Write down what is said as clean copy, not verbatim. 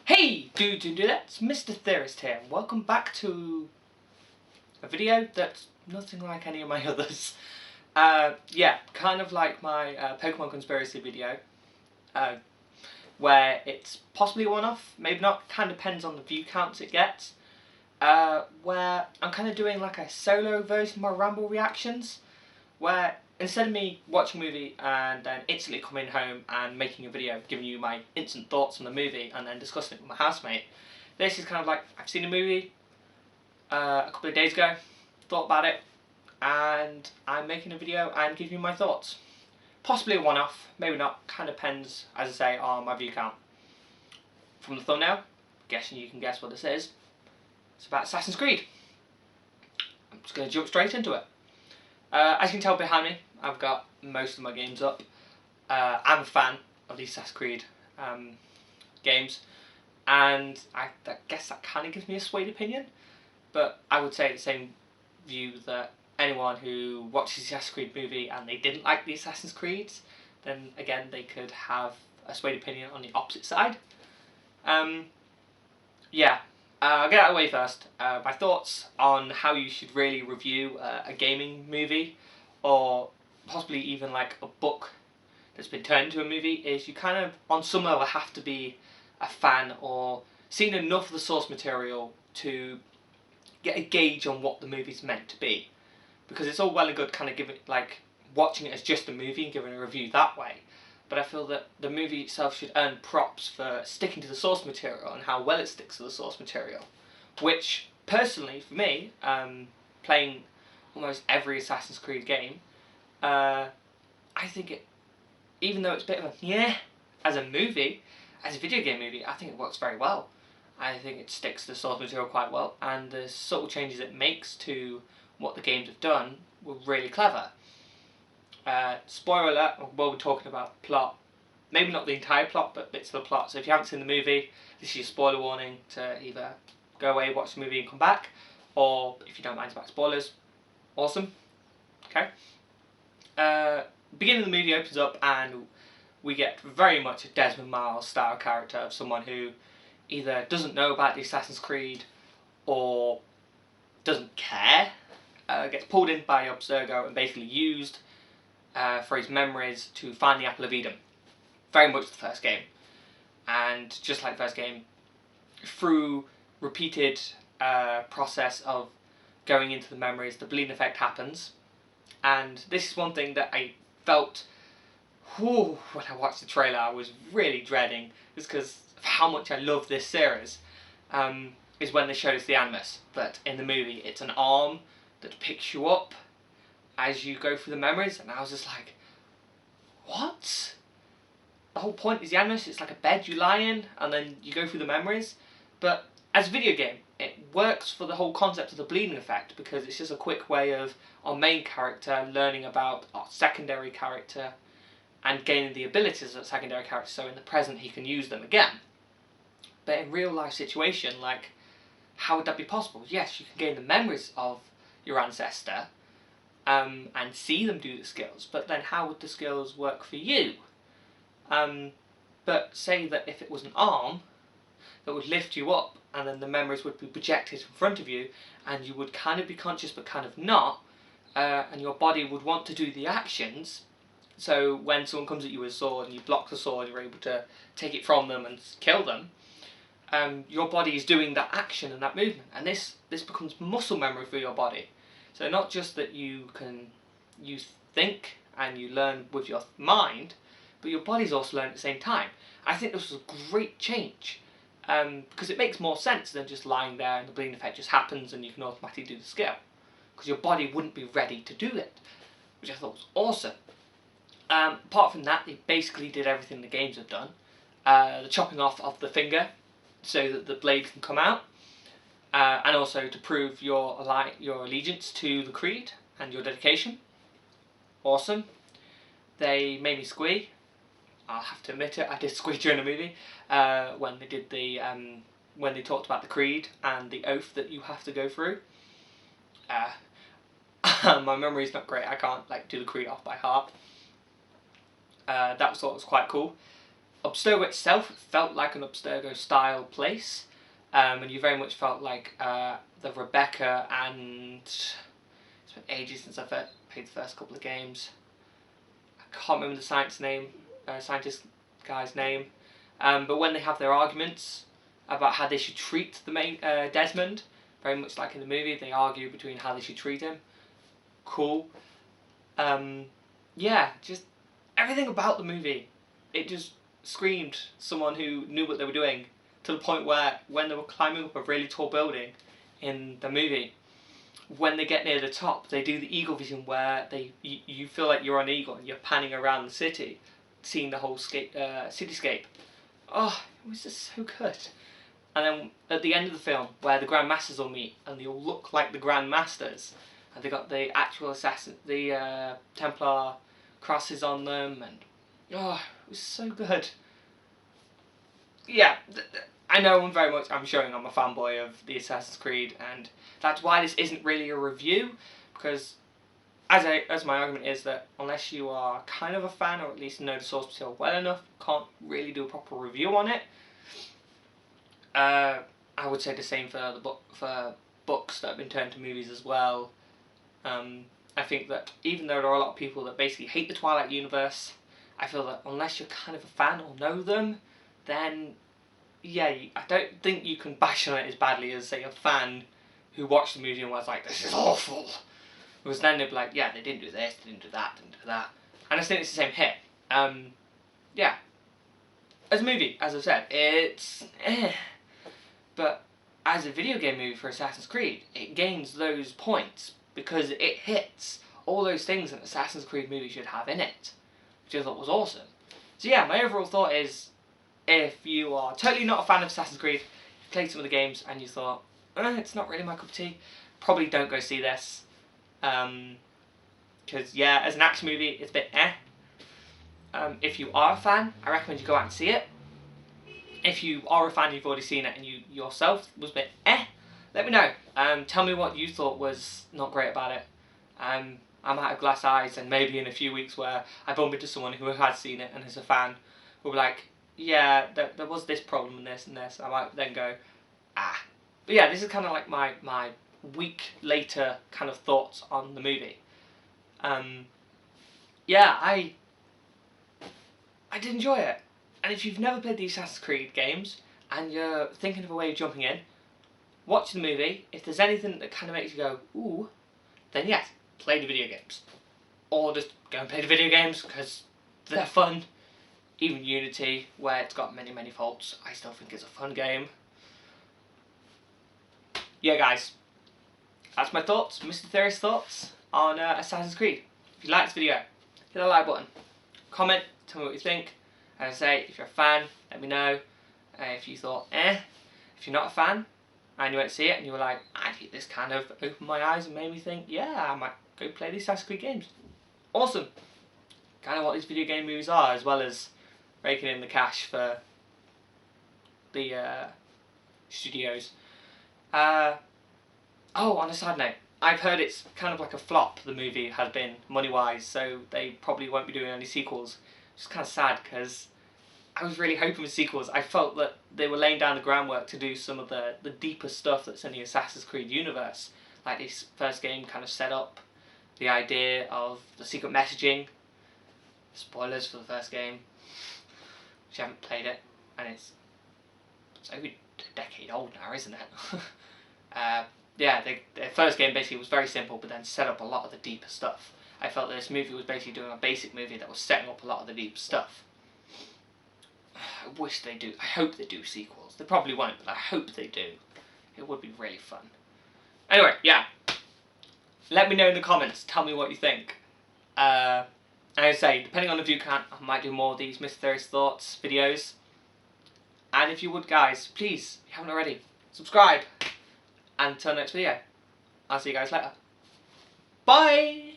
Hey dudes and dudettes, Mr. Theorist here, and welcome back to a video that's nothing like any of my others. Yeah, kind of like my Pokemon conspiracy video, where it's possibly a one-off, maybe not, kind of depends on the view counts it gets, where I'm kind of doing like a solo version of my ramble reactions, where instead of me watching a movie and then instantly coming home and making a video giving you my instant thoughts on the movie and then discussing it with my housemate, this is kind of like, I've seen a movie a couple of days ago, thought about it, and I'm making a video and giving you my thoughts. Possibly a one-off, maybe not, kind of depends, as I say, on my view count. From the thumbnail, guessing you can guess what this is, it's about Assassin's Creed. I'm just going to jump straight into it. As you can tell behind me, I've got most of my games up. I'm a fan of the Assassin's Creed games, and I guess that kind of gives me a swayed opinion, but I would say the same view that anyone who watches the Assassin's Creed movie and they didn't like the Assassin's Creeds, then again they could have a swayed opinion on the opposite side. Yeah. I'll get out of the way first. My thoughts on how you should really review a gaming movie, or possibly even like a book that's been turned into a movie, is you kind of, on some level, have to be a fan or seen enough of the source material to get a gauge on what the movie's meant to be. Because it's all well and good kind of giving, like, watching it as just a movie and giving a review that way. But I feel that the movie itself should earn props for sticking to the source material and how well it sticks to the source material. Which, personally, for me, playing almost every Assassin's Creed game, I think it, even though it's a bit of a yeah, as a movie, as a video game movie, I think it works very well. I think it sticks to the source material quite well, and the subtle changes it makes to what the games have done were really clever. Spoiler alert, while we're talking about plot, maybe not the entire plot, but bits of the plot. So if you haven't seen the movie, this is your spoiler warning to either go away, watch the movie and come back, or if you don't mind about spoilers, awesome. Okay. Beginning of the movie opens up and we get very much a Desmond Miles style character of someone who either doesn't know about the Assassin's Creed or doesn't care, gets pulled in by Obsergo and basically used for his memories to find the Apple of Eden. Very much the first game. And just like the first game, through repeated process of going into the memories, the bleeding effect happens. And this is one thing that I felt, when I watched the trailer, I was really dreading, just because of how much I love this series, is when they showed us the Animus. But in the movie, it's an arm that picks you up as you go through the memories, and I was just like, what? The whole point is the Animus, it's like a bed you lie in, and then you go through the memories. But as a video game, it works for the whole concept of the bleeding effect, because it's just a quick way of our main character learning about our secondary character and gaining the abilities of that secondary character, so in the present he can use them again. But in real life situation, like, how would that be possible? Yes, you can gain the memories of your ancestor, and see them do the skills, but then how would the skills work for you? But say that if it was an arm that would lift you up, and then the memories would be projected in front of you, and you would kind of be conscious but kind of not, and your body would want to do the actions, so when someone comes at you with a sword and you block the sword, you're able to take it from them and kill them, your body is doing that action and that movement, and this becomes muscle memory for your body. So not just that you think and you learn with your mind, but your body's also learning at the same time. I think this was a great change, because it makes more sense than just lying there and the bleeding effect just happens and you can automatically do the skill, because your body wouldn't be ready to do it, which I thought was awesome. Apart from that, they basically did everything the games have done. The chopping off of the finger so that the blade can come out. And also to prove your allegiance to the creed and your dedication. Awesome. They made me squee. I'll have to admit it, I did squee during the movie when they did the when they talked about the creed and the oath that you have to go through. My memory's not great. I can't do the creed off by heart. That was quite cool. Abstergo itself felt like an Abstergo style place, and you very much felt like the Rebecca and it's been ages since I've played the first couple of games. I can't remember the scientist guy's name, but when they have their arguments about how they should treat the main Desmond, very much like in the movie, they argue between how they should treat him. Cool. Yeah, just everything about the movie, it just screamed someone who knew what they were doing, to the point where when they were climbing up a really tall building in the movie, when they get near the top, they do the eagle vision where you feel like you're on eagle and you're panning around the city, seeing the whole cityscape. Oh, it was just so good. And then at the end of the film, where the Grand Masters all meet and they all look like the Grand Masters, and they got the actual the Templar crosses on them, and oh, it was so good. Yeah, I know I'm showing I'm a fanboy of the Assassin's Creed, and that's why this isn't really a review, because as my argument is that unless you are kind of a fan, or at least know the source material well enough, can't really do a proper review on it. I would say the same for books that have been turned to movies as well. I think that even though there are a lot of people that basically hate the Twilight universe, I feel that unless you're kind of a fan or know them, then yeah, I don't think you can bash on it as badly as, say, a fan who watched the movie and was like, this is awful. Because then they'd be like, yeah, they didn't do this, they didn't do that, didn't do that. And I think it's the same here. Yeah. As a movie, as I said, it's but as a video game movie for Assassin's Creed, it gains those points because it hits all those things an Assassin's Creed movie should have in it, which I thought was awesome. So yeah, my overall thought is, if you are totally not a fan of Assassin's Creed, you played some of the games and you thought, it's not really my cup of tea, probably don't go see this. Because yeah, as an action movie, it's a bit if you are a fan, I recommend you go out and see it. If you are a fan, you've already seen it, and you yourself was a bit let me know. Tell me what you thought was not great about it. I'm out of glass eyes, and maybe in a few weeks where I bump into someone who has seen it and is a fan, will be like, yeah, there was this problem and this and this. I might then go, But yeah, this is kind of like my week later kind of thoughts on the movie. Yeah, I did enjoy it. And if you've never played the Assassin's Creed games and you're thinking of a way of jumping in, watch the movie. If there's anything that kind of makes you go, ooh, then yes, play the video games. Or just go and play the video games because they're fun. Even Unity, where it's got many, many faults, I still think it's a fun game. Yeah, guys, that's my thoughts, Mr. Theorist thoughts on Assassin's Creed. If you like this video, hit the like button. Comment, tell me what you think. As I say, if you're a fan, let me know. If you thought, if you're not a fan, and you went to see it, and you were like, actually, this kind of opened my eyes and made me think, yeah, I might go play these Assassin's Creed games. Awesome. Kind of what these video game movies are, as well as raking in the cash for the studios. Oh, on a side note, I've heard it's kind of like a flop, the movie has been, money-wise, so they probably won't be doing any sequels. It's kind of sad, because I was really hoping for sequels. I felt that they were laying down the groundwork to do some of the deeper stuff that's in the Assassin's Creed universe. Like this first game kind of set up the idea of the secret messaging. Spoilers for the first game, if you haven't played it, and it's over a decade old now, isn't it? Yeah, the first game basically was very simple, but then set up a lot of the deeper stuff. I felt that this movie was basically doing a basic movie that was setting up a lot of the deep stuff. I wish they do. I hope they do sequels. They probably won't, but I hope they do. It would be really fun. Anyway, yeah. Let me know in the comments. Tell me what you think. As I say, depending on the view count, I might do more of these Mr. Theorist Thoughts videos. And if you would, guys, please, if you haven't already, subscribe. And until next video, I'll see you guys later. Bye!